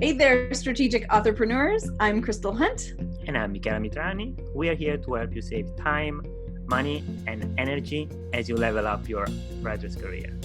Hey there, strategic entrepreneurs. I'm Crystal Hunt. And I'm Michela Mitrani. We are here to help you save time, money, and energy as you level up your writer's career.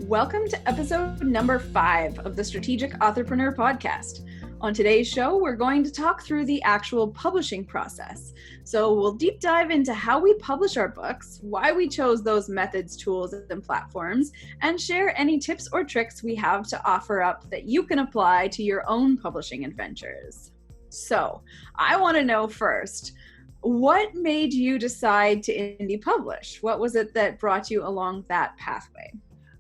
Welcome to episode number 5 of the Strategic Authorpreneur podcast. On today's show, we're going to talk through the actual publishing process. So we'll deep dive into how we publish our books, why we chose those methods, tools, and platforms, and share any tips or tricks we have to offer up that you can apply to your own publishing adventures. So I want to know first, what made you decide to indie publish? What was it that brought you along that pathway?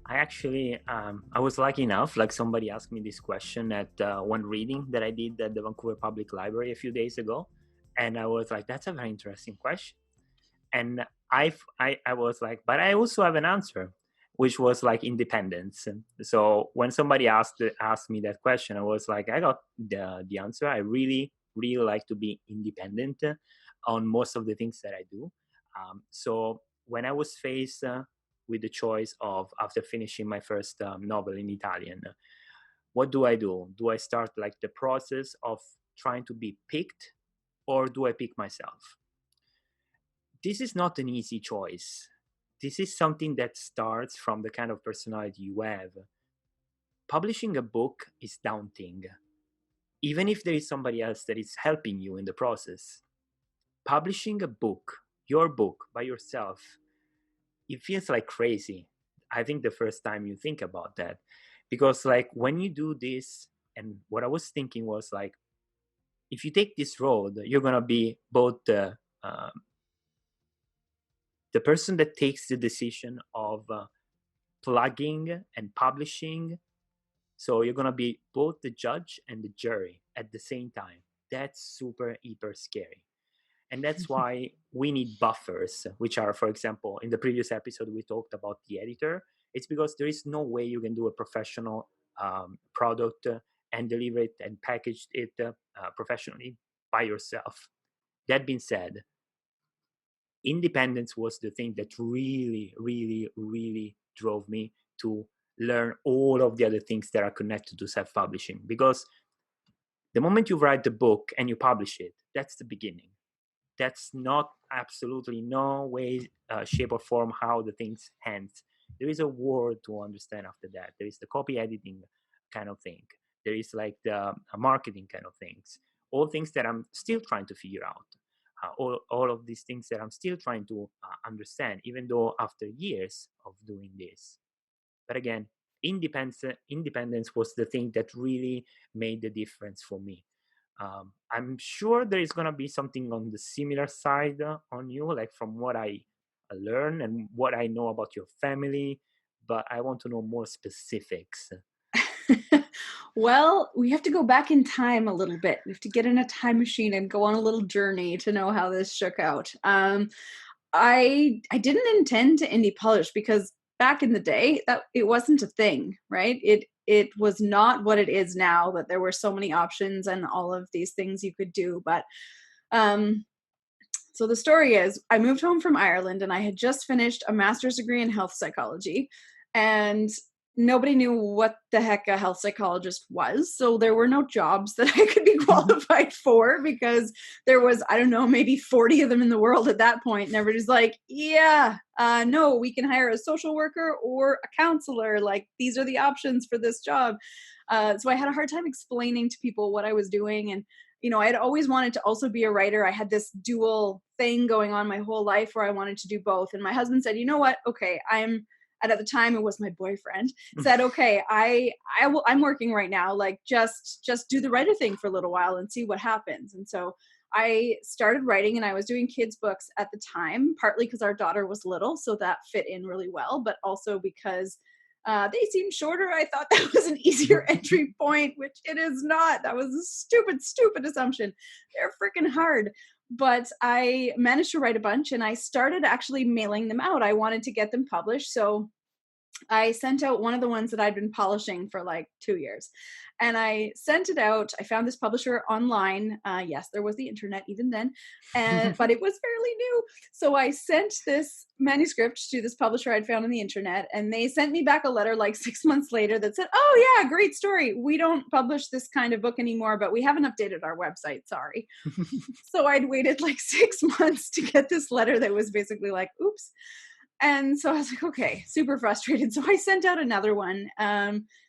I actually, I was lucky enough, like somebody asked me this question at one reading that I did at the Vancouver Public Library a few days ago. And I was like, that's a very interesting question. And I was like, but I also have an answer, which was like independence. And so when somebody asked me that question, I was like, I got the answer. I really like to be independent on most of the things that I do. So when I was faced with the choice of, after finishing my first novel in Italian, what do I do? Do I start like the process of trying to be picked, or do I pick myself? This is not an easy choice. This is something that starts from the kind of personality you have. Publishing a book is daunting, even if there is somebody else that is helping you in the process. Publishing a book, your book, by yourself, it feels like crazy. I think the first time you think about that, because like when you do this, and what I was thinking was like, if you take this road, you're going to be both the person that takes the decision of plugging and publishing. So you're going to be both the judge and the jury at the same time. That's super, hyper scary. And that's why we need buffers, which are, for example, in the previous episode, we talked about the editor. It's because there is no way you can do a professional product and deliver it and package it professionally by yourself. That being said, independence was the thing that really drove me to learn all of the other things that are connected to self-publishing. Because the moment you write the book and you publish it, that's the beginning. That's not absolutely no way, shape or form how the things end. There is a word to understand after that. There is the copy editing kind of thing. There is like the marketing kind of things. All things that I'm still trying to figure out. All of these things that I'm still trying to understand, even though after years of doing this. But again, independence was the thing that really made the difference for me. I'm sure there is going to be something on the similar side on you, like from what I learned and what I know about your family, but I want to know more specifics. Well, we have to go back in time a little bit. We have to get in a time machine and go on a little journey to know how this shook out. I didn't intend to indie publish because back in the day that it wasn't a thing, right? It was not what it is now, that there were so many options and all of these things you could do. But so the story is, I moved home from Ireland and I had just finished a master's degree in health psychology, and nobody knew what the heck a health psychologist was. So there were no jobs that I could be qualified for, because there was, I don't know, maybe 40 of them in the world at that point. And everybody's like, yeah, no, we can hire a social worker or a counselor. Like, these are the options for this job. So I had a hard time explaining to people what I was doing. And, you know, I had always wanted to also be a writer. I had this dual thing going on my whole life where I wanted to do both. And my husband said, you know what? Okay, and at the time it was my boyfriend, said, okay, I'm working right now. Like, just do the writer thing for a little while and see what happens. And so I started writing, and I was doing kids' books at the time, partly because our daughter was little, so that fit in really well, but also because they seemed shorter. I thought that was an easier entry point, which it is not. That was a stupid assumption. They're freaking hard. But I managed to write a bunch, and I started actually mailing them out. I wanted to get them published. So I sent out one of the ones that I'd been polishing for like 2 years. And I sent it out. I found this publisher online. Yes, there was the internet even then, but it was fairly new. So I sent this manuscript to this publisher I'd found on the internet, and they sent me back a letter like 6 months later that said, "Oh yeah, great story. We don't publish this kind of book anymore, but we haven't updated our website. Sorry." So I'd waited like 6 months to get this letter that was basically like, "Oops." And so I was like, okay, super frustrated. So I sent out another one,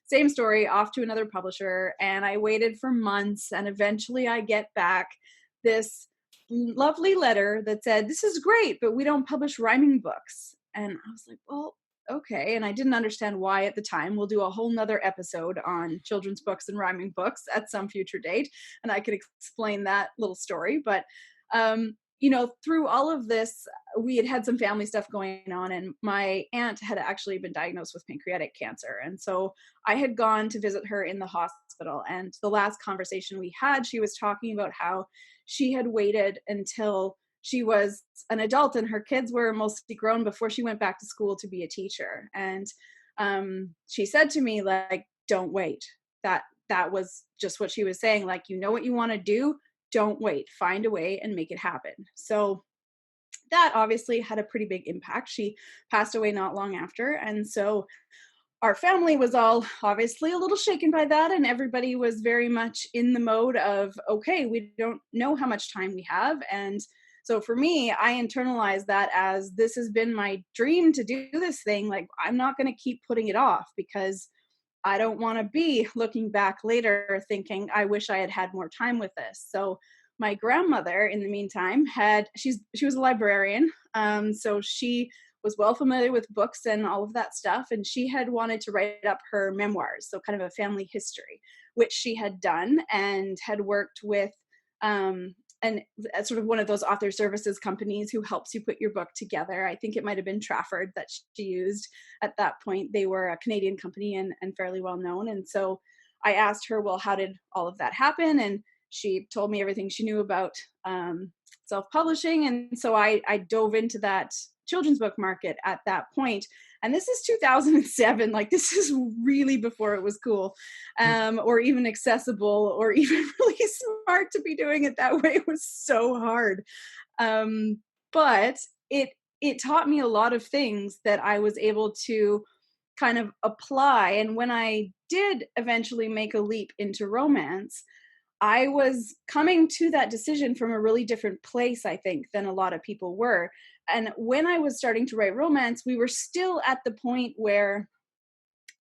same story, off to another publisher. And I waited for months. And eventually I get back this lovely letter that said, "This is great, but we don't publish rhyming books." And I was like, well, okay. And I didn't understand why at the time. We'll do a whole nother episode on children's books and rhyming books at some future date. And I could explain that little story. But through all of this, we had had some family stuff going on, and my aunt had actually been diagnosed with pancreatic cancer. And so I had gone to visit her in the hospital. And the last conversation we had, she was talking about how she had waited until she was an adult and her kids were mostly grown before she went back to school to be a teacher. And she said to me, like, don't wait. That was just what she was saying. Like, you know what you want to do, don't wait, find a way and make it happen. So that obviously had a pretty big impact. She passed away not long after. And so our family was all obviously a little shaken by that. And everybody was very much in the mode of, okay, we don't know how much time we have. And so for me, I internalized that as, this has been my dream to do this thing. Like, I'm not going to keep putting it off, because I don't want to be looking back later thinking, I wish I had had more time with this. So my grandmother, in the meantime, she was a librarian. So she was well familiar with books and all of that stuff. And she had wanted to write up her memoirs, so kind of a family history, which she had done, and had worked with and sort of one of those author services companies who helps you put your book together. I think it might have been Trafford that she used at that point. They were a Canadian company and fairly well known. And so I asked her, well, how did all of that happen? And she told me everything she knew about self-publishing. And so I dove into that children's book market at that point. And this is 2007. Like, this is really before it was cool, or even accessible, or even really smart to be doing it that way. It was so hard. But it taught me a lot of things that I was able to kind of apply. And when I did eventually make a leap into romance, I was coming to that decision from a really different place, I think, than a lot of people were. And when I was starting to write romance, we were still at the point where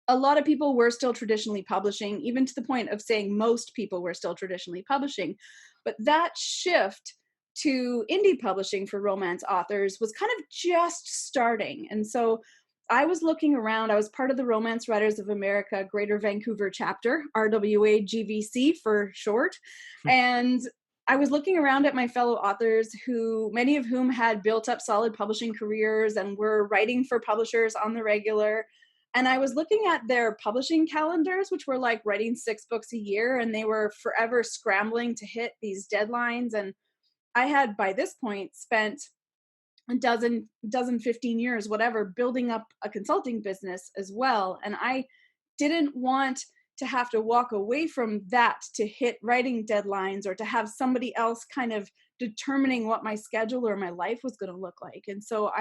a lot of people were still traditionally publishing, even to the point of saying most people were still traditionally publishing. But that shift to indie publishing for romance authors was kind of just starting. And so I was looking around. I was part of the Romance Writers of America Greater Vancouver chapter, RWAGVC for short. And I was looking around at my fellow authors, who many of whom had built up solid publishing careers and were writing for publishers on the regular. And I was looking at their publishing calendars, which were like writing 6 books a year, and they were forever scrambling to hit these deadlines. And I had, by this point, spent a dozen, 15 years, whatever, building up a consulting business as well. And I didn't want to have to walk away from that to hit writing deadlines, or to have somebody else kind of determining what my schedule or my life was going to look like. And so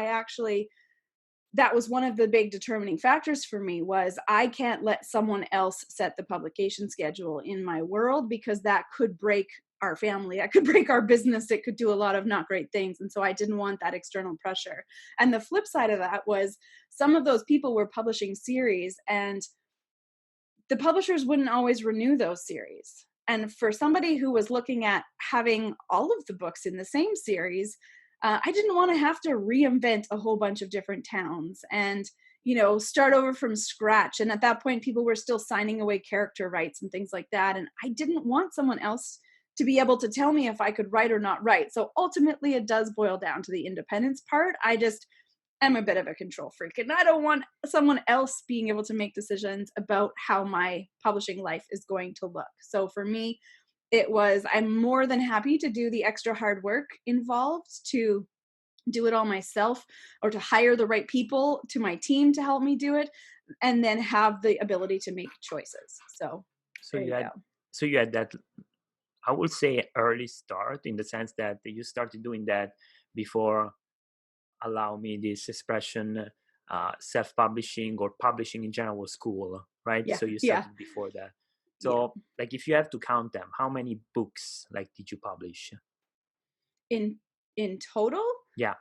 that was one of the big determining factors for me, was I can't let someone else set the publication schedule in my world, because that could break our family. That could break our business. It could do a lot of not great things. And so I didn't want that external pressure. And the flip side of that was, some of those people were publishing series, and the publishers wouldn't always renew those series. And for somebody who was looking at having all of the books in the same series, I didn't want to have to reinvent a whole bunch of different towns and, start over from scratch. And at that point, people were still signing away character rights and things like that. And I didn't want someone else to be able to tell me if I could write or not write. So ultimately, it does boil down to the independence part. I'm a bit of a control freak, and I don't want someone else being able to make decisions about how my publishing life is going to look. So for me, I'm more than happy to do the extra hard work involved to do it all myself, or to hire the right people to my team to help me do it, and then have the ability to make choices. So So there you you had go. so you had that, I would say, early start, in the sense that you started doing that before, allow me this expression, self-publishing or publishing in general was cool, right? Yeah, So you yeah, started before that. yeah. So like if you have to count them, how many books like did you publish? In in total, Yeah.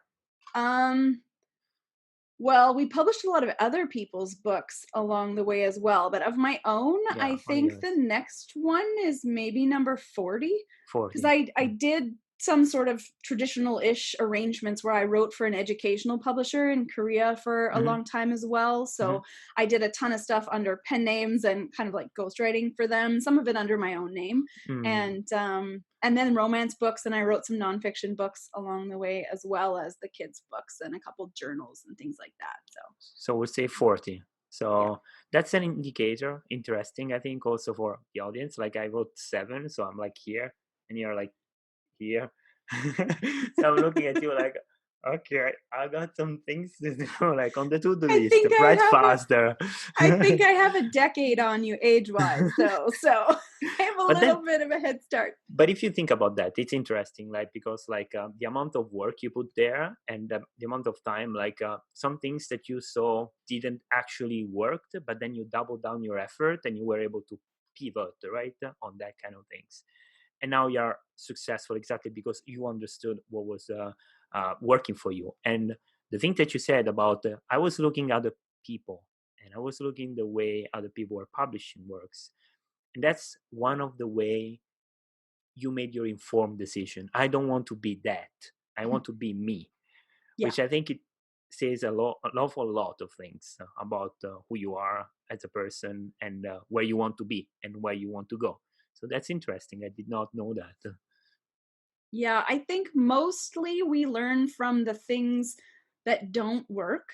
um, well, we published a lot of other people's books along the way as well, but of my own, Yeah. I Oh think the yes. next one is maybe number 40, because 40. I did some sort of traditional-ish arrangements where I wrote for an educational publisher in Korea for a Mm-hmm. long time as well. Mm-hmm. So I did a ton of stuff under pen names and kind of like ghostwriting for them, some of it under my own name. Mm. And then romance books, and I wrote some nonfiction books along the way, as well as the kids books and a couple journals and things like that. So So we'll say 40. yeah. So that's an indicator, interesting, I think, also for the audience. Like I wrote 7, so I'm like here, and you're like here. So I'm looking at you like, okay, I got some things to do, like on the to-do I list. think I Write have a faster. I think I have a decade on you age-wise though. So I have a But then, little bit of a head start. but if you think about that, it's interesting, like because like the amount of work you put there, and the amount of time, like some things that you saw didn't actually work, but then you double down your effort and you were able to pivot, right, on that kind of things. And now you're successful exactly because you understood what was working for you. And the thing that you said about I was looking at other people, and I was looking the way other people were publishing works, and that's one of the way you made your informed decision. I don't want to be that, I want to be me, Yeah. which I think it says a lot, an awful lot of things about who you are as a person, and where you want to be and where you want to go. So that's interesting. I did not know that. Yeah, I think mostly we learn from the things that don't work.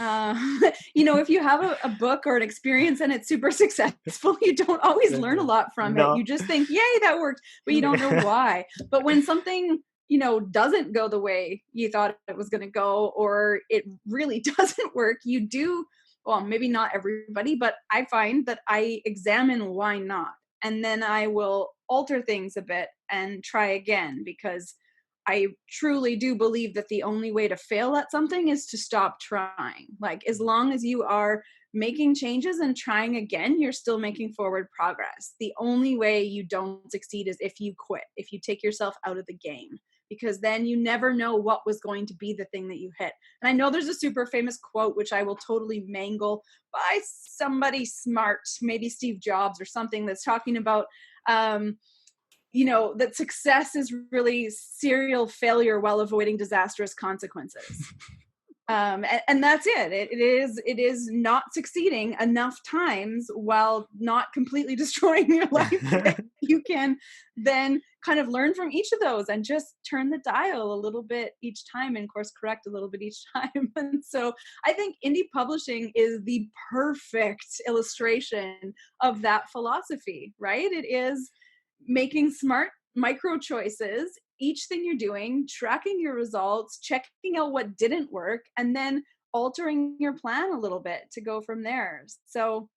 Uh, if you have a book or an experience and it's super successful, you don't always learn a lot from it. No. You just think, yay, that worked, but you don't know why. But when something, doesn't go the way you thought it was going to go, or it really doesn't work, you do, well, maybe not everybody, but I find that I examine why not. And then I will alter things a bit and try again, because I truly do believe that the only way to fail at something is to stop trying. Like, as long as you are making changes and trying again, you're still making forward progress. The only way you don't succeed is if you quit, if you take yourself out of the game, because then you never know what was going to be the thing that you hit. And I know there's a super famous quote, which I will totally mangle, by somebody smart, maybe Steve Jobs or something, that's talking about um, that success is really serial failure while avoiding disastrous consequences. And that's it. It is not succeeding enough times while not completely destroying your life, that you can then kind of learn from each of those and just turn the dial a little bit each time, and course correct a little bit each time. And so I think indie publishing is the perfect illustration of that philosophy, right? It is making smart micro choices, each thing you're doing, tracking your results, checking out what didn't work, and then altering your plan a little bit to go from there. So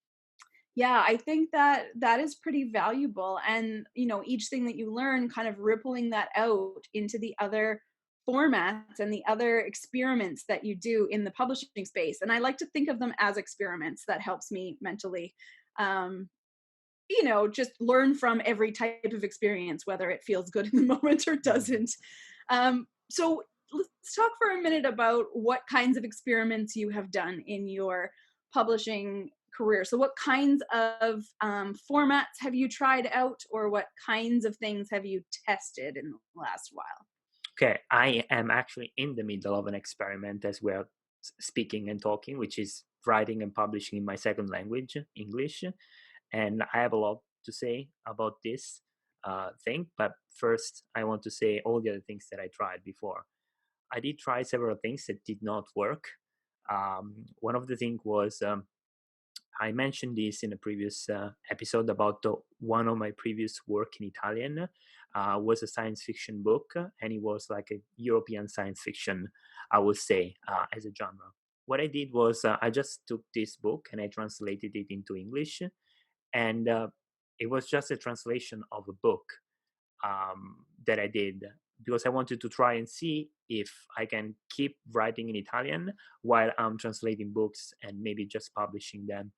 yeah, I think that that is pretty valuable. And each thing that you learn, kind of rippling that out into the other formats and the other experiments that you do in the publishing space. And I like to think of them as experiments. That helps me mentally. um, just learn from every type of experience, whether it feels good in the moment or doesn't. So let's talk for a minute about what kinds of experiments you have done in your publishing career. So what kinds of formats have you tried out, or what kinds of things have you tested in the last while? Okay, I am actually in the middle of an experiment as we're speaking and talking, which is writing and publishing in my second language, English. And I have a lot to say about this thing. But first, I want to say all the other things that I tried before. I did try several things that did not work. One of the things was I mentioned this in a previous episode about one of my previous work in Italian. was a science fiction book, and it was like a European science fiction, I would say, as a genre. What I did was I just took this book and I translated it into English, and it was just a translation of a book that I did because I wanted to try and see if I can keep writing in Italian while I'm translating books and maybe just publishing them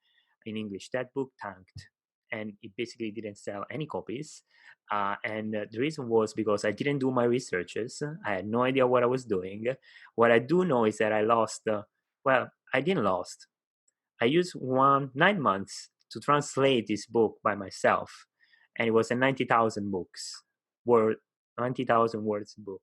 in English. That book tanked and it basically didn't sell any copies. And the reason was because I didn't do my researches. I had no idea what I was doing. What I do know is that I lost, well, I didn't lost. I used 9 months to translate this book by myself, and it was a 90,000 word 90,000 words book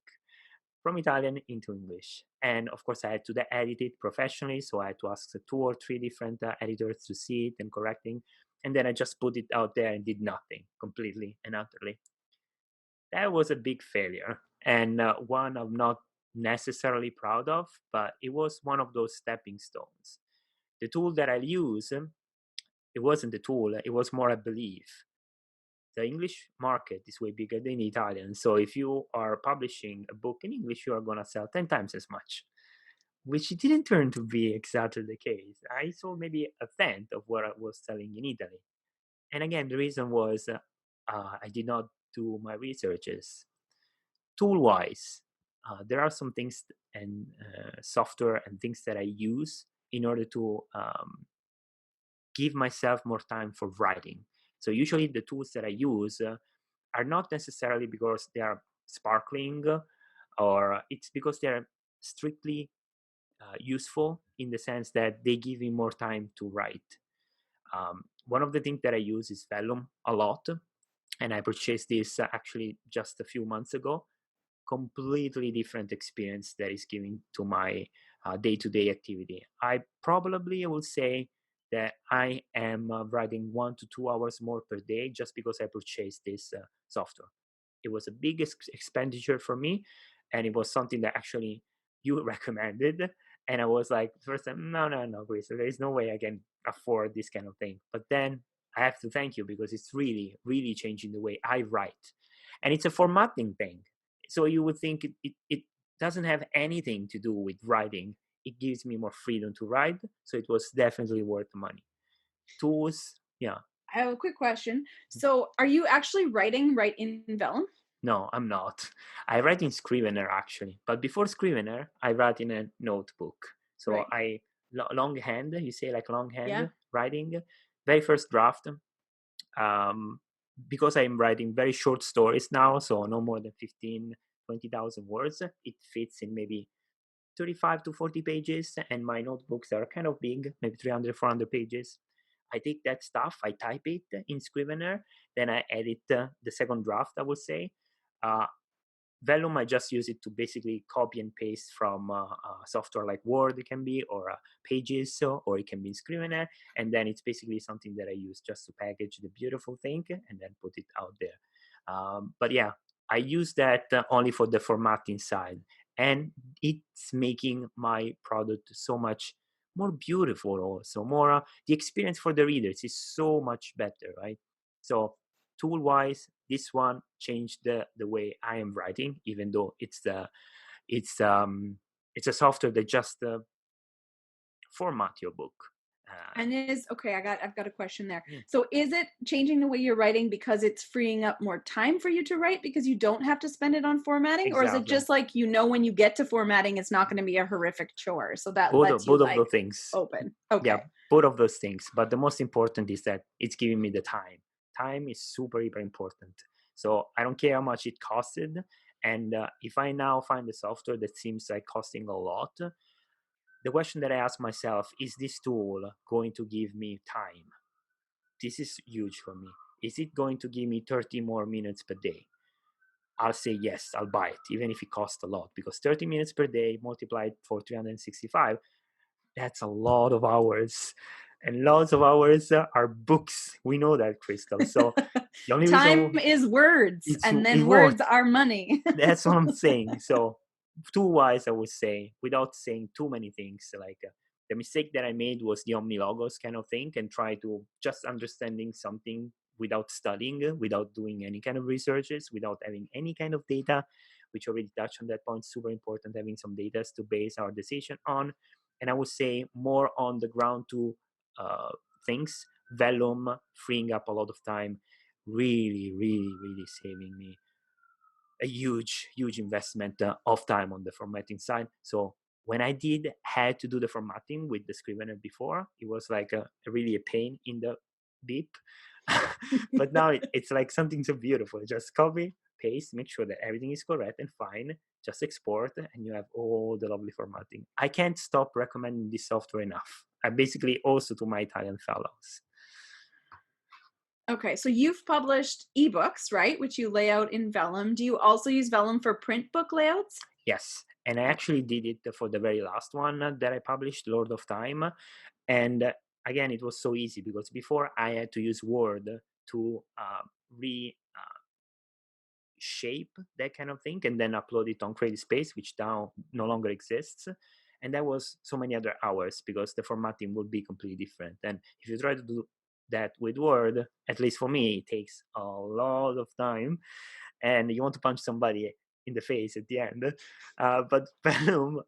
from Italian into English. And of course, I had to edit it professionally, so I had to ask the 2 or 3 different editors to see it and correcting. And then I just put it out there and did nothing completely and utterly. That was a big failure, and one I'm not necessarily proud of, but it was one of those stepping stones. The tool that I use, it wasn't a tool, it was more a belief. The English market is way bigger than the Italian. So if you are publishing a book in English, you are going to sell 10 times as much, which it didn't turn to be exactly the case. I sold maybe a tenth of what I was selling in Italy. And again, the reason was I did not do my researches. Tool wise, there are some things and software and things that I use in order to give myself more time for writing. So usually the tools that I use are not necessarily because they are sparkling or it's because they're strictly useful in the sense that they give me more time to write. One of the things that I use is Vellum a lot, and I purchased this actually just a few months ago. Completely different experience that is giving to my day-to-day activity. I will say that I am writing 1 to 2 hours more per day just because I purchased this software. It was a big expenditure for me, and it was something that actually you recommended. And I was like, first time, no, Chris, there is no way I can afford this kind of thing. But then I have to thank you because it's really, really changing the way I write. And it's a formatting thing. So you would think it doesn't have anything to do with writing. It gives me more freedom to write. So it was definitely worth the money. Tools, yeah. I have a quick question. So, are you actually writing right in Vellum? No, I'm not. I write in Scrivener actually, but before Scrivener, I write in a notebook. So Right. I longhand, you say like longhand Yeah. writing, very first draft. Um, because I'm writing very short stories now, so no more than 15, 20,000 words, it fits in maybe 35 to 40 pages, and my notebooks are kind of big, maybe 300, 400 pages. I take that stuff, I type it in Scrivener, then I edit the second draft, I would say. Uh, Vellum, I just use it to basically copy and paste from software like Word, it can be, or Pages, or it can be in Scrivener. And then it's basically something that I use just to package the beautiful thing and then put it out there. But yeah, I use that only for the formatting side. And it's making my product so much more beautiful also, more the experience for the readers is so much better, right? So tool wise, this one changed the way I am writing, even though it's it's a software that just format your book. And is okay, I've got a question there. Yeah, So is it changing the way you're writing because it's freeing up more time for you to write because you don't have to spend it on formatting? Or is it exactly. just like when you get to formatting, it's not going to be a horrific chore? So that lets you Both of like those things. open. Yeah, Okay. both of those things. But the most important is that it's giving me the time. Time is super, super important. So I don't care how much it costed. And if I now find a software that seems like costing a lot, the question that I ask myself is this tool going to give me time? This is huge for me. Is it going to give me 30 more minutes per day? I'll say yes, I'll buy it, even if it costs a lot, because 30 minutes per day multiplied for 365, that's a lot of hours. And lots of hours are books. We know that, Crystal. So the only Time reason is words, and it then won't, words are money. that's what I'm saying. So tool wise, I would say, without saying too many things, like the mistake that I made was the omnilogos kind of thing and try to just understanding something without studying, without doing any kind of researches, without having any kind of data, which already touched on that point. Super important having some data to base our decision on. And I would say more on the ground to things. Vellum freeing up a lot of time, really, really, really saving me a huge investment of time on the formatting side. So when I did had to do the formatting with the Scrivener before, it was like really a pain in the beep. But now it's like something so beautiful. Just copy, paste, make sure that everything is correct and fine. Just export, and you have all the lovely formatting. I can't stop recommending this software enough. I basically also to my Italian fellows. Okay, so you've published ebooks, right? Which you lay out in Vellum. Do you also use Vellum for print book layouts? Yes, and I actually did it for the very last one that I published, Lord of Time. And again, it was so easy because before I had to use Word to reshape that kind of thing and then upload it on Creative Space, which now no longer exists. And that was so many other hours because the formatting would be completely different. And if you try to do that with Word, at least for me, it takes a lot of time and you want to punch somebody in the face at the end. But Venom,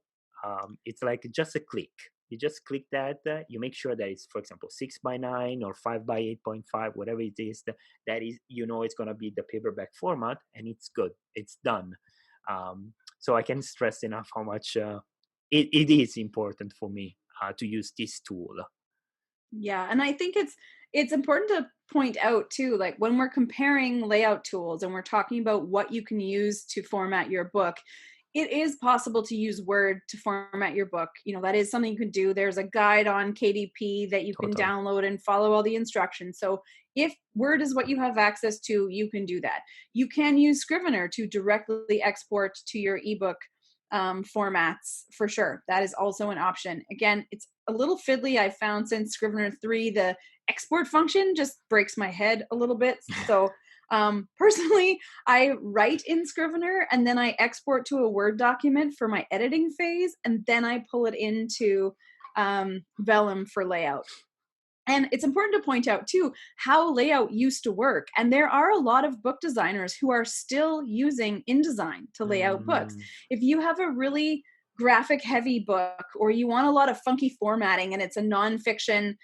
it's like just a click. You just click that. You make sure that it's, for example, 6:9 or 5:8.5, whatever it is. That is, it's gonna be the paperback format, and it's good. It's done. So I can't stress enough how much it is important for me to use this tool. Yeah, and I think it's important to point out too, like when we're comparing layout tools and we're talking about what you can use to format your book, it is possible to use Word to format your book. That is something you can do. There's a guide on KDP that you can Totally. download and follow all the instructions. So if Word is what you have access to, you can do that. You can use Scrivener to directly export to your ebook formats for sure. That is also an option. Again, it's a little fiddly. I found since Scrivener 3, the export function just breaks my head a little bit. So personally, I write in Scrivener and then I export to a Word document for my editing phase, and then I pull it into Vellum for layout. And it's important to point out too how layout used to work. And there are a lot of book designers who are still using InDesign to lay out books. Mm. If you have a really graphic heavy book or you want a lot of funky formatting and it's a nonfiction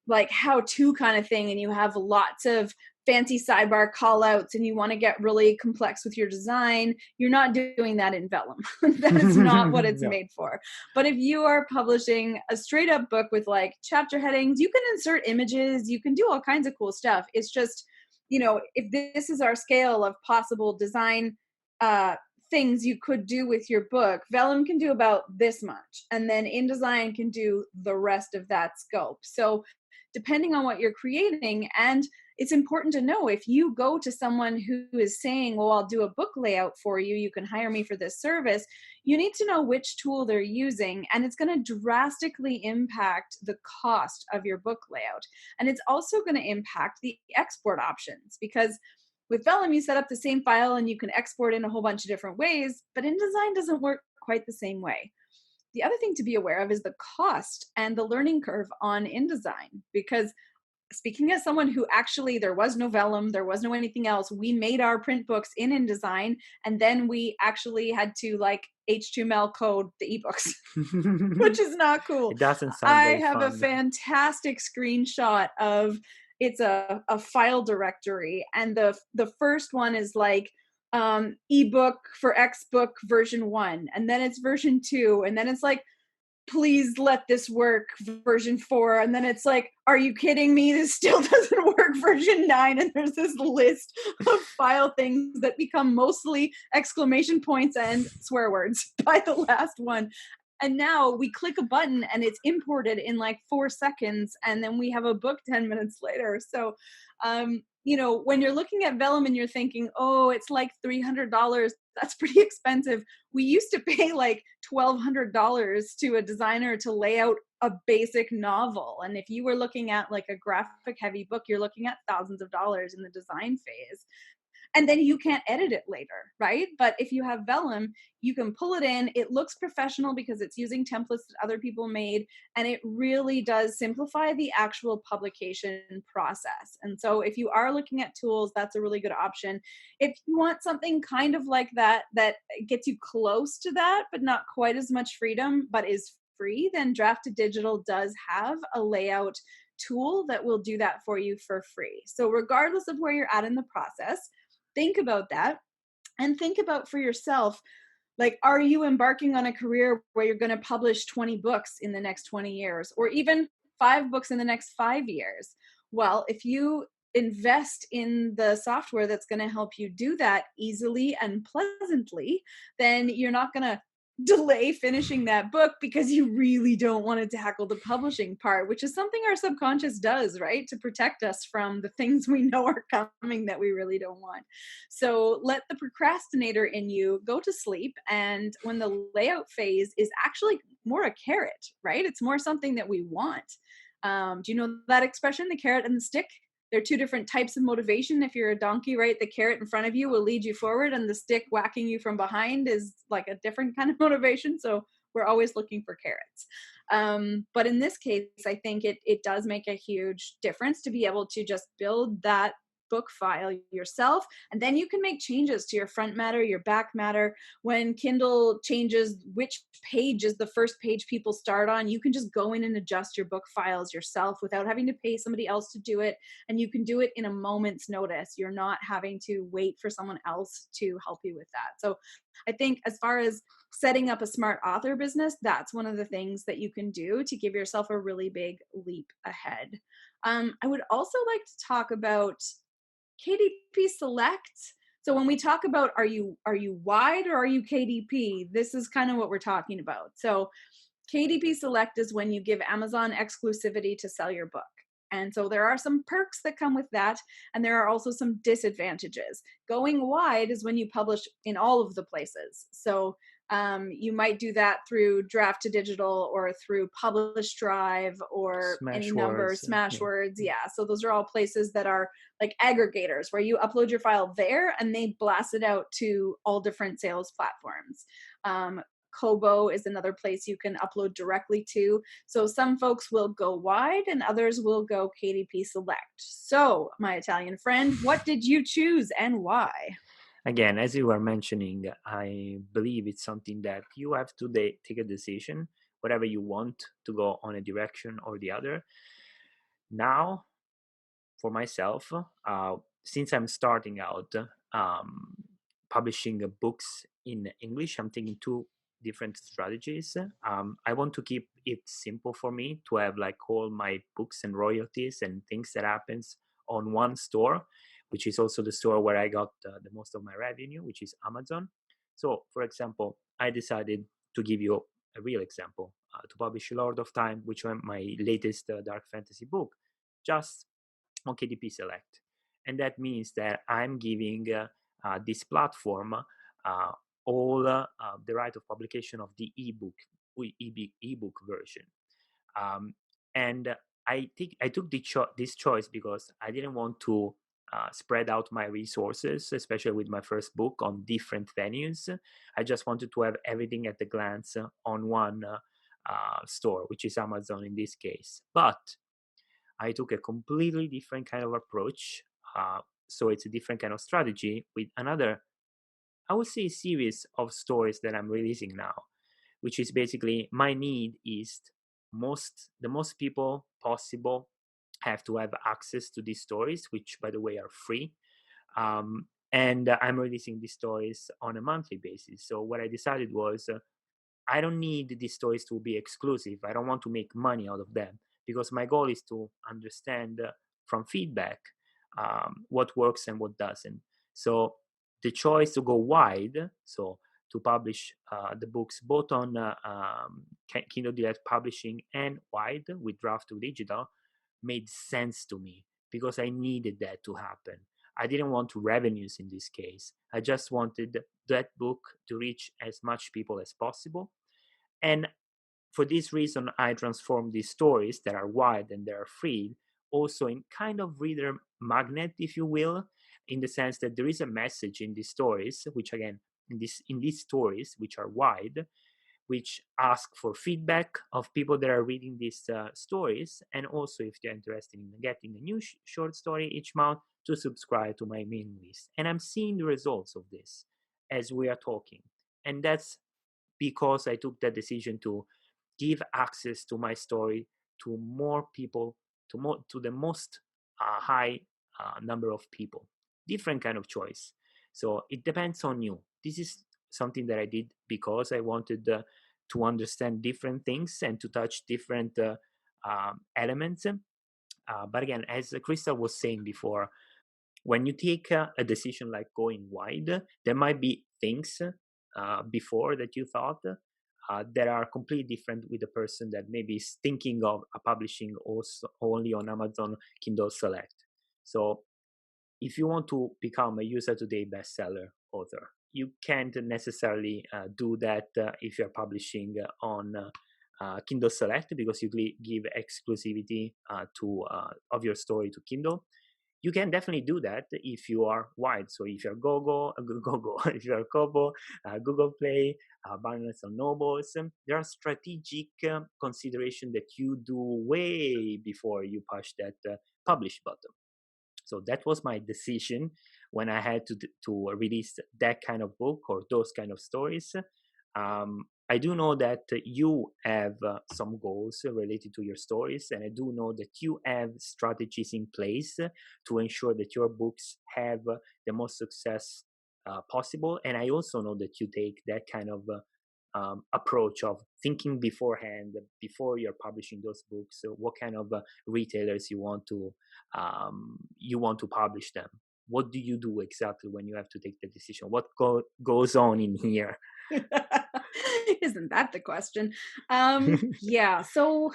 like how to kind of thing and you have lots of fancy sidebar call outs and you want to get really complex with your design, you're not doing that in Vellum. That is not what it's No. made for. But if you are publishing a straight up book with like chapter headings, you can insert images, you can do all kinds of cool stuff. It's just, if this is our scale of possible design uh, things you could do with your book, Vellum can do about this much. And then InDesign can do the rest of that scope. So depending on what you're creating, and it's important to know if you go to someone who is saying, well, I'll do a book layout for you, you can hire me for this service, you need to know which tool they're using, and it's going to drastically impact the cost of your book layout. And it's also going to impact the export options because with Vellum, you set up the same file and you can export in a whole bunch of different ways, but InDesign doesn't work quite the same way. The other thing to be aware of is the cost and the learning curve on InDesign, because speaking as someone who actually, there was no Vellum, there was no anything else, we made our print books in InDesign, and then we actually had to like HTML code the ebooks, which is not cool. It doesn't sound I very have a fun. fantastic screenshot of it's a file directory, and the first one is like ebook for Xbook version 1, and then it's version 2, and then it's like please let this work version 4, and then it's like are you kidding me, this still doesn't work version 9, and there's this list of file things that become mostly exclamation points and swear words by the last one. And now we click a button and it's imported in like 4 seconds, and then we have a book 10 minutes later. So when you're looking at Vellum and you're thinking, oh, it's like $300, that's pretty expensive. We used to pay like $1,200 to a designer to lay out a basic novel. And if you were looking at like a graphic heavy book, you're looking at thousands of dollars in the design phase. and then you can't edit it later, right? But if you have vellum, you can pull it in. It looks professional because it's using templates that other people made, and it really does simplify the actual publication process. And so if you are looking at tools, that's a really good option. If you want something kind of like that, that gets you close to that, but not quite as much freedom, but is free, then Draft to Digital does have a layout tool that will do that for you for free. So, regardless of where you're at in the process, think about that and think about for yourself, like, are you embarking on a career where you're going to publish 20 books in the next 20 years or even 5 books in the next 5 years? Well, if you invest in the software that's going to help you do that easily and pleasantly, then you're not going to delay finishing that book because you really don't want to tackle the publishing part, which is something our subconscious does, right? To protect us from the things we know are coming that we really don't want. So let the procrastinator in you go to sleep. And when the layout phase is actually more a carrot, right? It's more something that we want. Do you know that expression, the carrot and the stick? They're two different types of motivation. If you're a donkey, right, the carrot in front of you will lead you forward, and the stick whacking you from behind is like a different kind of motivation. So we're always looking for carrots. But in this case, I think it does make a huge difference to be able to just build that book file yourself, and then you can make changes to your front matter, your back matter. When Kindle changes which page is the first page people start on, you can just go in and adjust your book files yourself without having to pay somebody else to do it, and you can do it in a moment's notice. You're not having to wait for someone else to help you with that. So I think as far as setting up a smart author business, that's one of the things that you can do to give yourself a really big leap ahead. I would also like to talk about KDP Select. So when we talk about are you wide or are you KDP, this is kind of what we're talking about. So KDP Select is when you give Amazon exclusivity to sell your book. And so there are some perks that come with that, and there are also some disadvantages. Going wide is when you publish in all of the places. So you might do that through Draft to Digital or through Publish Drive or any number, Smashwords. Yeah. Smashwords. Yeah. So those are all places that are like aggregators where you upload your file there and they blast it out to all different sales platforms. Kobo is another place you can upload directly to. So some folks will go wide and others will go KDP Select. So, my Italian friend, what did you choose and why? Again, as you were mentioning, I believe it's something that you have to take a decision, whatever you want to go on a direction or the other. Now, for myself, since I'm starting out um, publishing books in English, I'm taking two different strategies. I want to keep it simple for me to have like all my books and royalties and things that happens on one store, which is also the store where I got the most of my revenue, which is Amazon. So, for example, I decided to give you a real example to publish Lord of Time, which was my latest dark fantasy book, just on KDP Select. And that means that I'm giving this platform all the right of publication of the ebook version. Um, and I took this choice because I didn't want to spread out my resources, especially with my first book, on different venues. I just wanted to have everything at a glance on one store, which is Amazon in this case. But I took a completely different kind of approach. So it's a different kind of strategy with another, I would say, series of stories that I'm releasing now, which is basically my need is the most people possible have to have access to these stories, which by the way are free. And I'm releasing these stories on a monthly basis. So what I decided was I don't need these stories to be exclusive. I don't want to make money out of them because my goal is to understand from feedback what works and what doesn't. So the choice to go wide, so to publish the books both on Kindle Direct Publishing and wide with Draft to Digital, made sense to me because I needed that to happen. I didn't want revenues in this case. I just wanted that book to reach as much people as possible. And for this reason, I transform these stories that are wide and they are free also in kind of reader magnet, if you will, in the sense that there is a message in these stories, which again, in these stories, which are wide, which ask for feedback of people that are reading these stories, and also if they're interested in getting a new short story each month, to subscribe to my mailing list. And I'm seeing the results of this as we are talking. And that's because I took that decision to give access to my story to more people, to the most high number of people. Different kind of choice. So it depends on you. This is something that I did because I wanted to understand different things and to touch different elements. But again, as Crystal was saying before, when you take a decision like going wide, there might be things before that you thought that are completely different with the person that maybe is thinking of publishing also only on Amazon Kindle Select. So if you want to become a USA Today bestseller author, you can't necessarily do that if you're publishing on Kindle Select, because you give exclusivity of your story to Kindle. You can definitely do that if you are wide. So if you're if you're Kobo, Google Play, Barnes and Nobles, there are strategic consideration that you do way before you push that publish button. So that was my decision when I had to release that kind of book or those kind of stories. I do know that you have some goals related to your stories, and I do know that you have strategies in place to ensure that your books have the most success possible. And I also know that you take that kind of approach of thinking beforehand, before you're publishing those books, what kind of retailers you want to publish them. What do you do exactly when you have to take the decision? What goes on in here? Isn't that the question? Yeah. So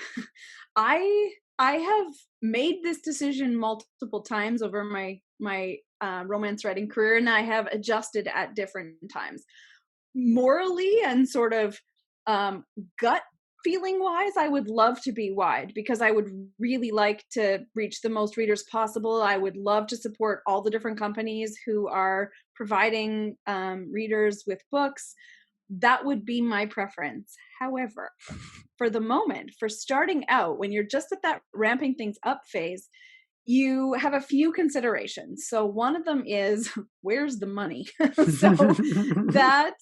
I have made this decision multiple times over my romance writing career, and I have adjusted at different times. Morally and sort of gut feeling wise, I would love to be wide because I would really like to reach the most readers possible. I would love to support all the different companies who are providing readers with books. That would be my preference. However, for the moment, for starting out, when you're just at that ramping things up phase, you have a few considerations. So one of them is, where's the money? So that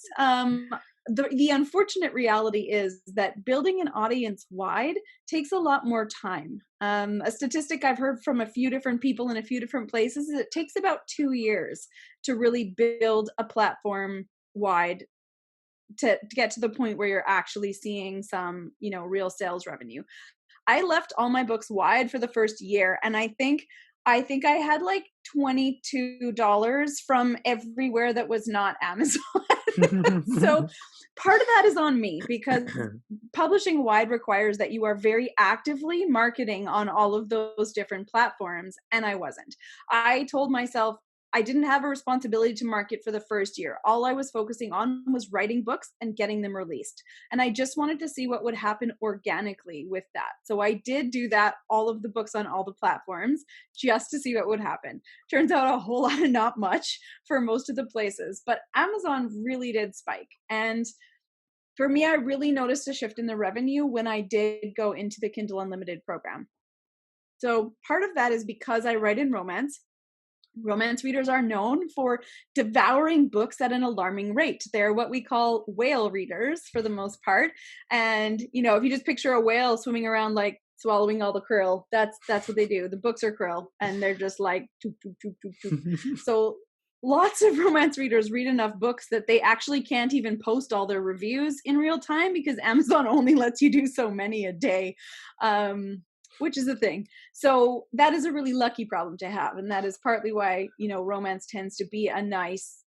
the unfortunate reality is that building an audience wide takes a lot more time. A statistic I've heard from a few different people in a few different places is it takes about 2 years to really build a platform wide, to get to the point where you're actually seeing some, real sales revenue. I left all my books wide for the first year, and I think I had like $22 from everywhere that was not Amazon. So part of that is on me, because publishing wide requires that you are very actively marketing on all of those different platforms, and I wasn't. I told myself I didn't have a responsibility to market for the first year. All I was focusing on was writing books and getting them released. And I just wanted to see what would happen organically with that. So I did do that, all of the books on all the platforms, just to see what would happen. Turns out a whole lot of not much for most of the places, but Amazon really did spike. And for me, I really noticed a shift in the revenue when I did go into the Kindle Unlimited program. So part of that is because I write in romance. Romance readers are known for devouring books at an alarming rate. They're what we call whale readers for the most part. And, if you just picture a whale swimming around, like swallowing all the krill, that's what they do. The books are krill, and they're just like, toop, toop, toop, toop, toop. So lots of romance readers read enough books that they actually can't even post all their reviews in real time, because Amazon only lets you do so many a day. Which is a thing. So that is a really lucky problem to have. And that is partly why, romance tends to be a nice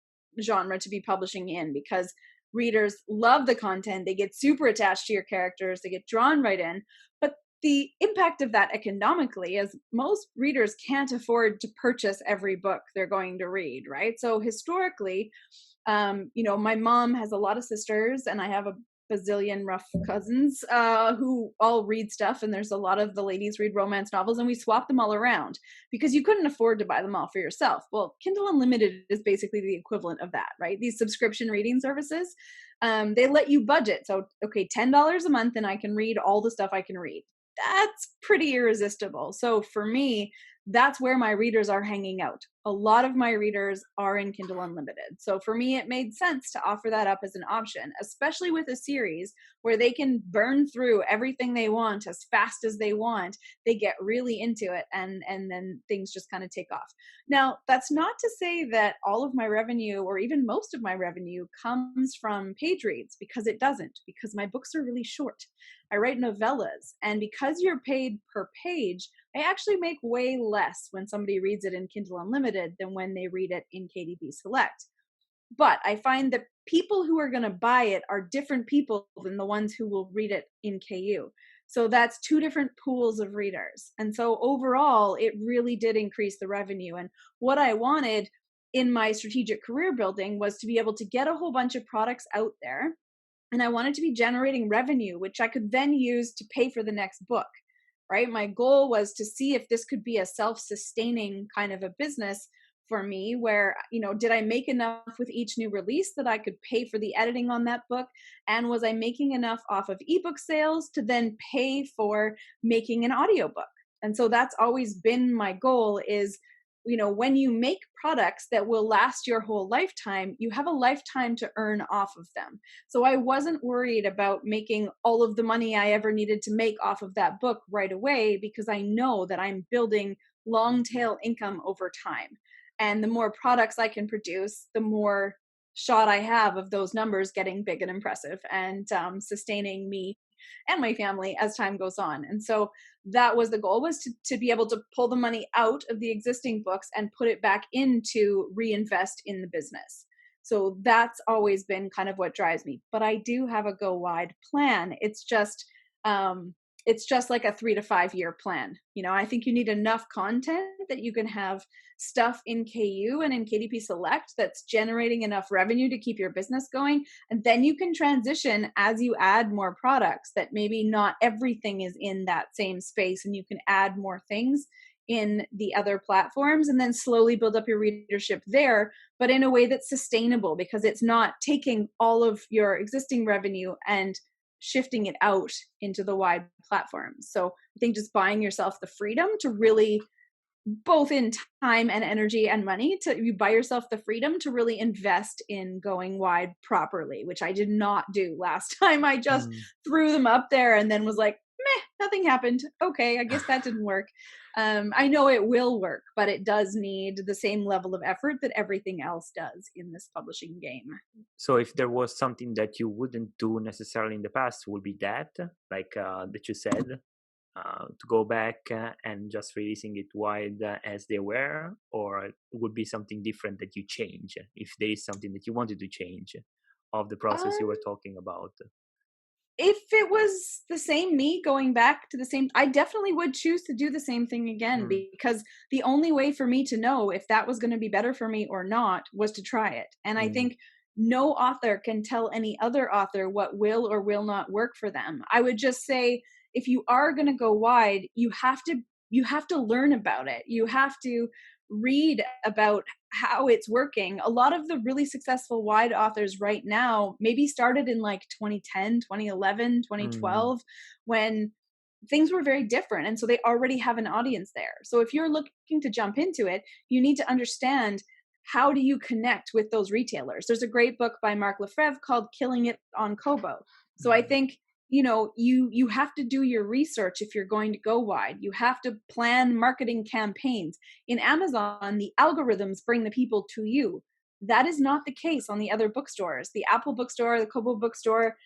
genre to be publishing in, because readers love the content. They get super attached to your characters. They get drawn right in. But the impact of that economically is most readers can't afford to purchase every book they're going to read, right? So historically, my mom has a lot of sisters, and I have bazillion rough cousins who all read stuff, and there's a lot of the ladies read romance novels, and we swap them all around because you couldn't afford to buy them all for yourself. Well, Kindle Unlimited is basically the equivalent of that, right? These subscription reading services, they let you budget. So, okay, $10 a month, and I can read all the stuff I can read. That's pretty irresistible. So for me, that's where my readers are hanging out. A lot of my readers are in Kindle Unlimited. So for me, it made sense to offer that up as an option, especially with a series where they can burn through everything they want as fast as they want. They get really into it, and then things just kind of take off. Now, that's not to say that all of my revenue or even most of my revenue comes from page reads, because it doesn't, because my books are really short. I write novellas, and because you're paid per page, I actually make way less when somebody reads it in Kindle Unlimited than when they read it in KDP Select. But I find that people who are going to buy it are different people than the ones who will read it in KU. So that's two different pools of readers. And so overall, it really did increase the revenue. And what I wanted in my strategic career building was to be able to get a whole bunch of products out there. And I wanted to be generating revenue, which I could then use to pay for the next book, right? My goal was to see if this could be a self-sustaining kind of a business for me, where, did I make enough with each new release that I could pay for the editing on that book? And was I making enough off of ebook sales to then pay for making an audiobook? And so that's always been my goal is, when you make products that will last your whole lifetime, you have a lifetime to earn off of them. So I wasn't worried about making all of the money I ever needed to make off of that book right away, because I know that I'm building long tail income over time. And the more products I can produce, the more shot I have of those numbers getting big and impressive and sustaining me and my family as time goes on. And so that was the goal, was to be able to pull the money out of the existing books and put it back into reinvest in the business. So that's always been kind of what drives me. But I do have a go wide plan. It's just like a 3 to 5 year plan. I think you need enough content that you can have stuff in KU and in KDP Select that's generating enough revenue to keep your business going. And then you can transition as you add more products, that maybe not everything is in that same space, and you can add more things in the other platforms and then slowly build up your readership there, but in a way that's sustainable, because it's not taking all of your existing revenue and shifting it out into the wide platforms. So I think just buying yourself the freedom to really, both in time and energy and money, you buy yourself the freedom to really invest in going wide properly, which I did not do last time. I just threw them up there and then was like, meh, nothing happened. Okay, I guess that didn't work. I know it will work, but it does need the same level of effort that everything else does in this publishing game. So if there was something that you wouldn't do necessarily in the past, would be that, like that you said, to go back and just releasing it wide as they were, or it would be something different that you change, if there is something that you wanted to change of the process you were talking about? If it was the same me going back to the same, I definitely would choose to do the same thing again, because the only way for me to know if that was going to be better for me or not was to try it. And I think no author can tell any other author what will or will not work for them. I would just say, if you are going to go wide, you have to learn about it. You have to read about how it's working. A lot of the really successful wide authors right now maybe started in like 2010, 2011, 2012, when things were very different. And so they already have an audience there. So if you're looking to jump into it, you need to understand, how do you connect with those retailers? There's a great book by Mark Lefebvre called Killing It on Kobo. So I think, you have to do your research if you're going to go wide. You have to plan marketing campaigns. In Amazon, the algorithms bring the people to you. That is not the case on the other bookstores. The Apple bookstore, the Kobo bookstore,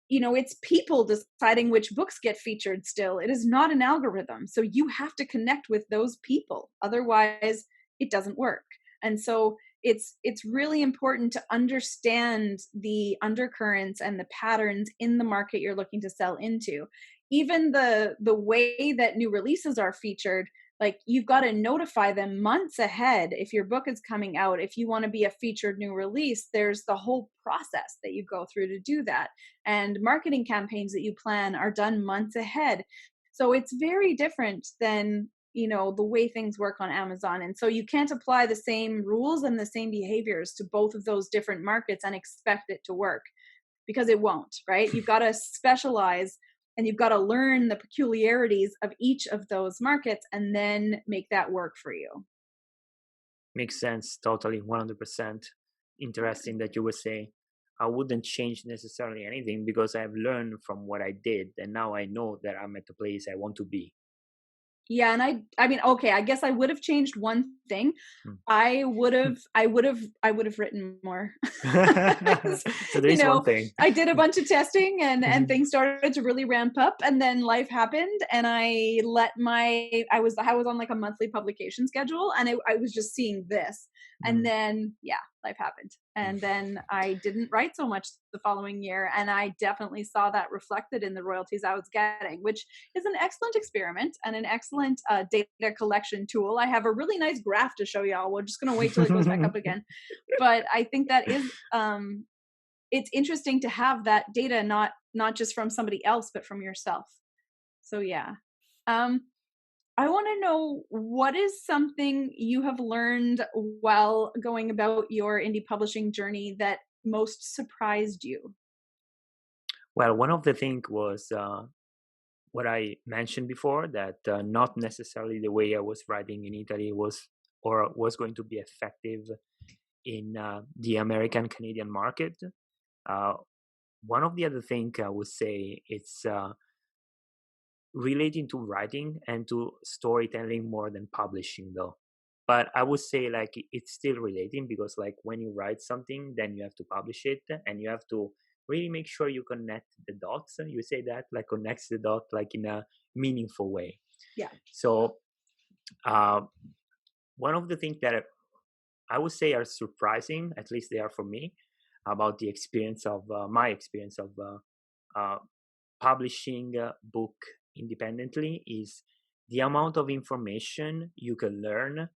it's people deciding which books get featured still. It is not an algorithm. So you have to connect with those people. Otherwise, it doesn't work. And so it's really important to understand the undercurrents and the patterns in the market you're looking to sell into. Even the way that new releases are featured, Like, you've got to notify them months ahead if your book is coming out. If you want to be a featured new release, there's the whole process that you go through to do that. And marketing campaigns that you plan are done months ahead. So it's very different than, the way things work on Amazon. And so you can't apply the same rules and the same behaviors to both of those different markets and expect it to work, because it won't, right? You've got to specialize and you've got to learn the peculiarities of each of those markets and then make that work for you. Makes sense, totally, 100%. Interesting that you would say I wouldn't change necessarily anything because I've learned from what I did, and now I know that I'm at the place I want to be. Yeah, and I mean, okay, I guess I would have changed one thing. Mm. I would have written more. So there you is one know, thing. I did a bunch of testing and Mhm. things started to really ramp up, and then life happened and I was on like a monthly publication schedule, and I was just seeing this. And Mm. then yeah, life happened. And then I didn't write so much the following year, and I definitely saw that reflected in the royalties I was getting, which is an excellent experiment and an excellent data collection tool. I have a really nice graph to show y'all. We're just going to wait till it goes back up again. But I think that is, it's interesting to have that data, not just from somebody else, but from yourself. So yeah. Um, I want to know, what is something you have learned while going about your indie publishing journey that most surprised you? Well, one of the things was what I mentioned before, that not necessarily the way I was writing in Italy was going to be effective in the American Canadian market. Uh, One of the other things I would say, it's relating to writing and to storytelling more than publishing, though. But I would say like it's still relating, because like when you write something, then you have to publish it, and you have to really make sure you connect the dots. You say that, like, connects the dot like in a meaningful way. Yeah. So uh, one of the things that I would say are surprising, at least they are for me, about the experience of my experience of uh, publishing a book independently, is the amount of information you can learn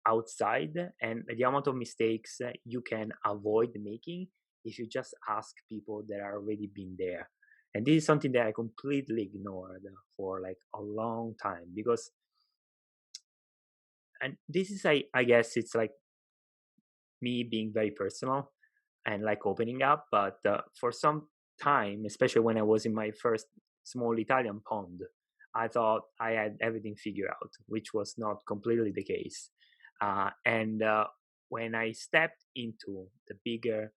outside, and the amount of mistakes you can avoid making if you just ask people that are already been there. And this is something that I completely ignored for like a long time, because, and this is, I guess it's like me being very personal and like opening up. But for some time, especially when I was in my first small Italian pond, I thought I had everything figured out, which was not completely the case. And when I stepped into the bigger,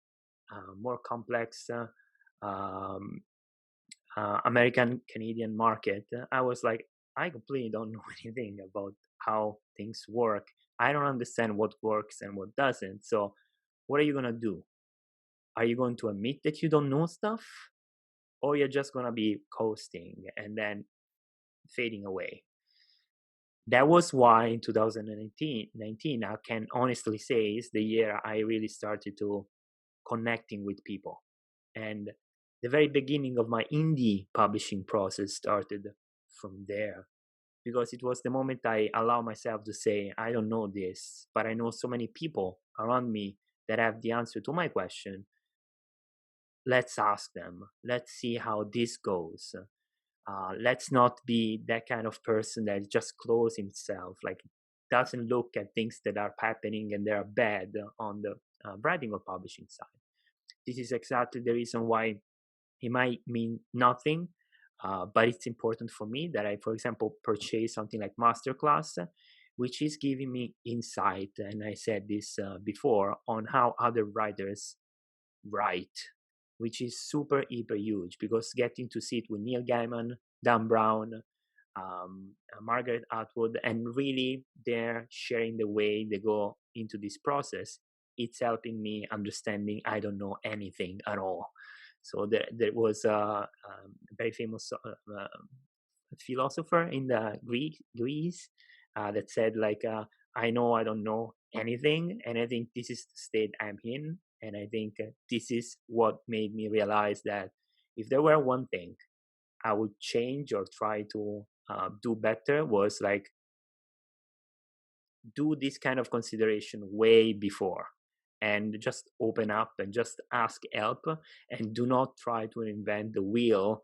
more complex um, American Canadian market, I was like, I completely don't know anything about how things work. I don't understand what works and what doesn't. So, what are you gonna do? Are you going to admit that you don't know stuff, or you're just going to be coasting and then fading away? That was why in 2019, I can honestly say, is the year I really started to connecting with people. And the very beginning of my indie publishing process started from there, because it was the moment I allow myself to say, I don't know this, but I know so many people around me that have the answer to my question. Let's ask them. Let's see how this goes. Let's not be that kind of person that just close himself, like doesn't look at things that are happening and they are bad on the writing or publishing side. This is exactly the reason why it might mean nothing, but it's important for me that I, for example, purchase something like Masterclass, which is giving me insight. And I said this before, on how other writers write, which is super hyper huge, because getting to sit with Neil Gaiman, Dan Brown, Margaret Atwood, and really they're sharing the way they go into this process, it's helping me understanding I don't know anything at all. So there was a very famous philosopher in the Greece that said like, I know I don't know anything, and I think this is the state I'm in. And I think this is what made me realize that if there were one thing I would change or try to do better, was like do this kind of consideration way before, and just open up and just ask help, and do not try to invent the wheel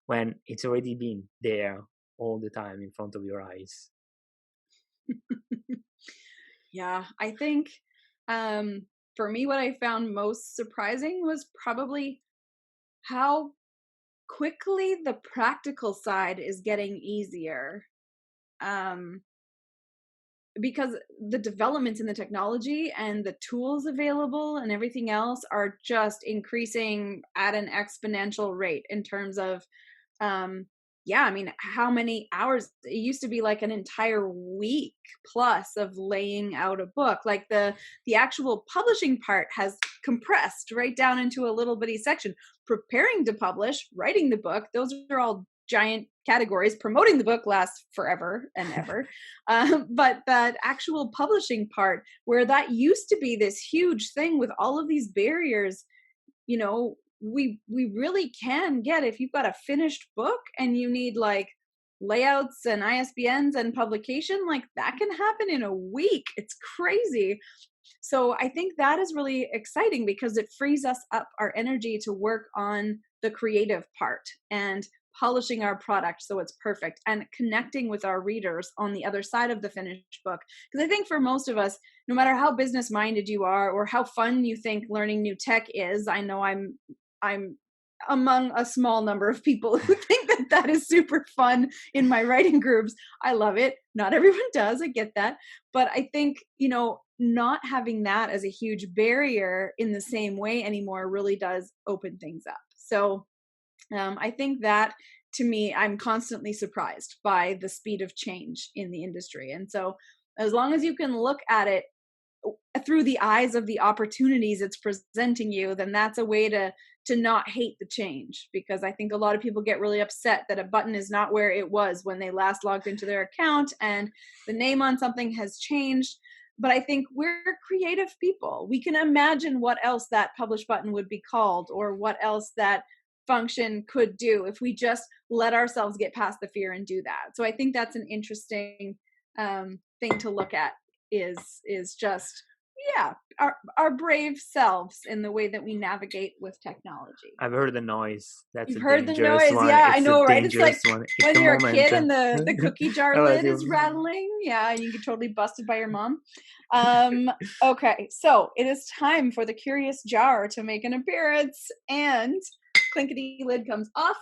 when it's already been there all the time in front of your eyes. Yeah, I think for me, what I found most surprising was probably how quickly the practical side is getting easier. Um, because the developments in the technology and the tools available and everything else are just increasing at an exponential rate in terms of um yeah, I mean, how many hours? It used to be like an entire week plus of laying out a book. Like the actual publishing part has compressed right down into a little bitty section. Preparing to publish, writing the book, those are all giant categories. Promoting the book lasts forever and ever. But that actual publishing part, where that used to be this huge thing with all of these barriers, you know, we really can get, if you've got a finished book and you need like layouts and ISBNs and publication, like that can happen in a week. It's crazy. So I think that is really exciting because it frees us up our energy to work on the creative part and polishing our product so it's perfect and connecting with our readers on the other side of the finished book. Because I think for most of us, no matter how business minded you are or how fun you think learning new tech is, I know I'm among a small number of people who think that that is super fun in my writing groups. I love it. Not everyone does. I get that. But I think, you know, not having that as a huge barrier in the same way anymore really does open things up. So I think that, to me, I'm constantly surprised by the speed of change in the industry. And so as long as you can look at it through the eyes of the opportunities it's presenting you, then that's a way to not hate the change. Because I think a lot of people get really upset that a button is not where it was when they last logged into their account and the name on something has changed. But I think we're creative people. We can imagine what else that publish button would be called or what else that function could do if we just let ourselves get past the fear and do that. So I think that's an interesting thing to look at, is just, yeah, our brave selves in the way that we navigate with technology. I've heard the noise. That's You've a heard the dangerous noise. one. Yeah, I It's a know, right? It's like dangerous one. It's when the you're a moment. kid and the cookie jar I was lid is you- rattling. Yeah, and you get totally busted by your mom. Okay, so it is time for the curious jar to make an appearance, and clinkety lid comes off.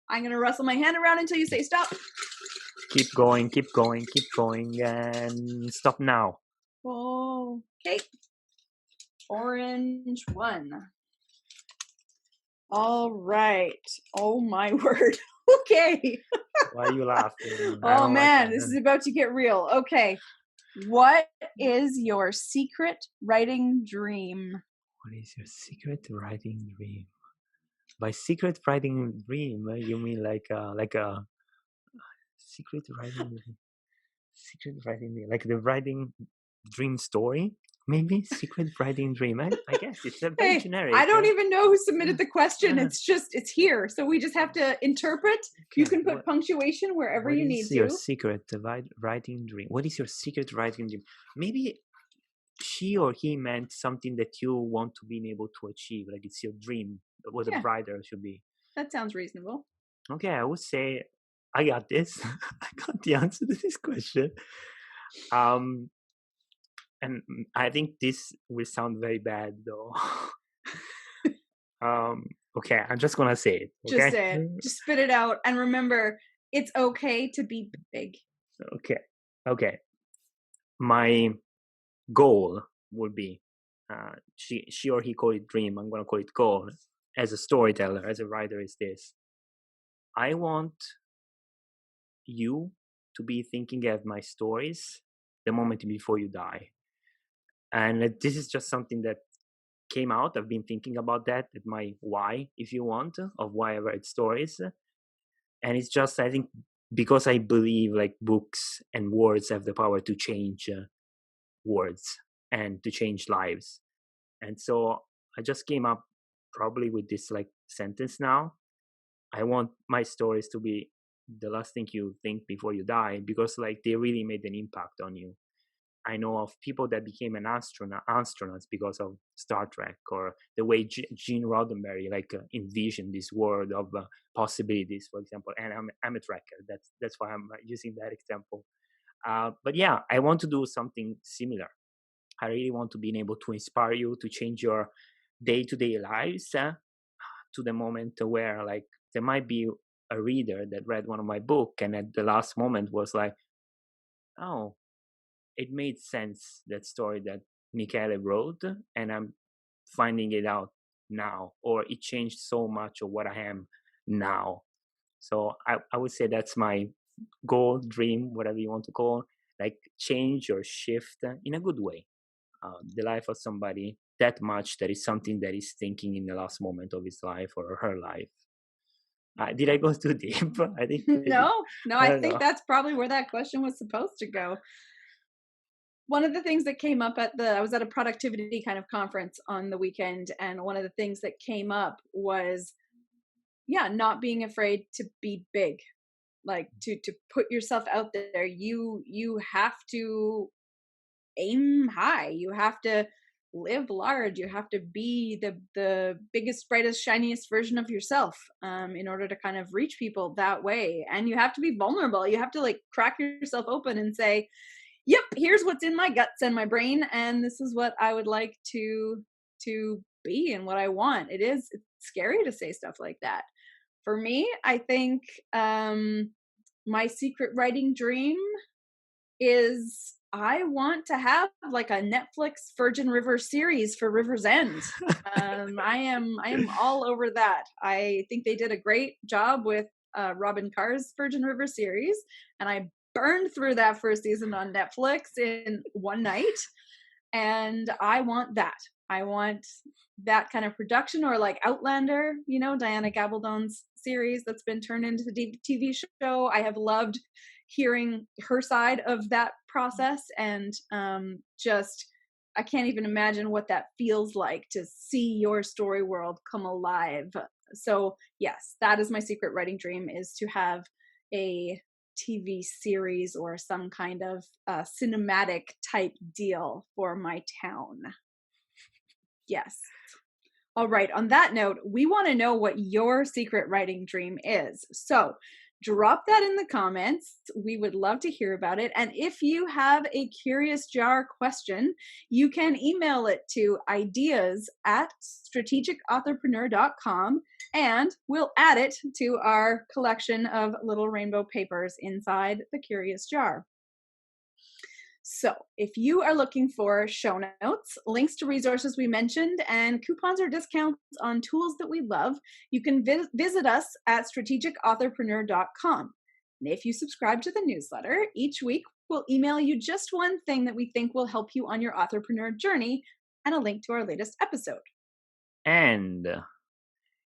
I'm gonna rustle my hand around until you say stop. Keep going, keep going, keep going, and stop now. Okay. Orange one. All right. Oh my word. Okay. Why are you laughing? I Oh don't like man, that. this is about to get real. Okay. What is your secret writing dream? What is your secret writing dream? By secret writing dream, you mean like a secret writing dream? Secret writing dream, like the writing dream story? Maybe secret writing dream. I guess it's a very Hey, generic. I don't even know who submitted the question. It's here. So we just have to interpret. You can put punctuation wherever you need to. What is your secret writing dream? What is your secret writing dream? Maybe she or he meant something that you want to be able to achieve, like it's your dream, what a writer should be. That sounds reasonable. Okay, I would say I got this. I got the answer to this question. And I think this will sound very bad though. Okay, I'm just gonna say it. Okay? Just say it. Just spit it out. And remember, it's okay to be big. Okay. My goal would be, she or he call it dream, I'm gonna call it goal, as a storyteller, as a writer, is this: I want you to be thinking of my stories the moment before you die. And this is just something that came out. I've been thinking about that, at my why, if you want, of why I write stories. And it's just, I think, because I believe like books and words have the power to change words and to change lives. And so I just came up probably with this like sentence now. I want my stories to be the last thing you think before you die, because like they really made an impact on you. I know of people that became astronauts because of Star Trek, or the way Gene Roddenberry envisioned this world of possibilities, for example. And I'm a tracker. That's why I'm using that example. But yeah, I want to do something similar. I really want to be able to inspire you to change your day-to-day lives to the moment where there might be a reader that read one of my book and at the last moment was like, oh, it made sense, that story that Michele wrote, and I'm finding it out now, or it changed so much of what I am now. So I would say that's my goal, dream, whatever you want to call it, change or shift in a good way the life of somebody that much that is something that is thinking in the last moment of his life or her life. Did I go too deep? I think No, I think know. that's probably where that question was supposed to go. One of the things that came up I was at a productivity kind of conference on the weekend, and one of the things that came up was, not being afraid to be big, to put yourself out there. You have to aim high. You have to live large. You have to be the biggest, brightest, shiniest version of yourself in order to kind of reach people that way. And you have to be vulnerable. You have to crack yourself open and say, yep, here's what's in my guts and my brain, and this is what I would like to be and what I want. It's scary to say stuff like that. For me, I think my secret writing dream is I want to have a Netflix Virgin River series for River's End. I am all over that. I think they did a great job with Robin Carr's Virgin River series, and I burned through that first season on Netflix in one night, and I want that. I want that kind of production, or Outlander, Diana Gabaldon's series that's been turned into the TV show. I have loved hearing her side of that process, and I can't even imagine what that feels like to see your story world come alive. So yes, that is my secret writing dream, is to have a TV series or some kind of cinematic type deal for my town. Yes. All right. On that note, we want to know what your secret writing dream is. So drop that in the comments. We would love to hear about it. And if you have a Curious Jar question, you can email it to ideas@strategicauthorpreneur.com, and we'll add it to our collection of little rainbow papers inside the Curious Jar. So if you are looking for show notes, links to resources we mentioned, and coupons or discounts on tools that we love, you can visit us at strategicauthorpreneur.com. And if you subscribe to the newsletter, each week we'll email you just one thing that we think will help you on your authorpreneur journey, and a link to our latest episode. And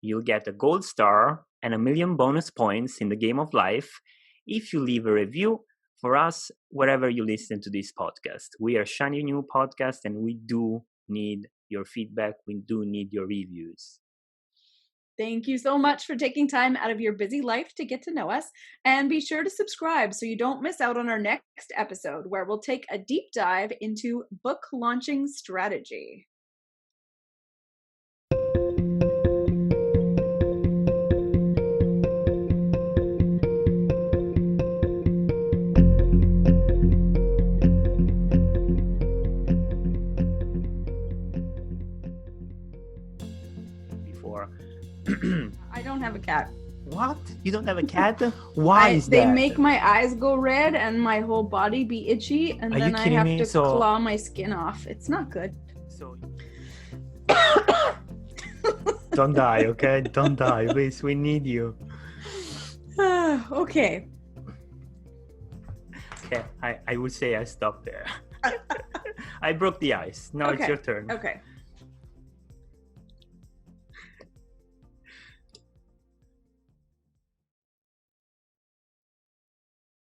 you'll get a gold star and 1,000,000 bonus points in the game of life if you leave a review for us wherever you listen to this podcast. We are a shiny new podcast, and we do need your feedback. We do need your reviews. Thank you so much for taking time out of your busy life to get to know us. And be sure to subscribe so you don't miss out on our next episode, where we'll take a deep dive into book launching strategy. I don't have a cat. What? You don't have a cat? Why is that? They make my eyes go red and my whole body be itchy, and then I have to claw my skin off. It's not good. So don't die, okay? Don't die, please. We need you. Okay. Okay, I would say I stop there. I broke the ice. Now it's your turn. Okay.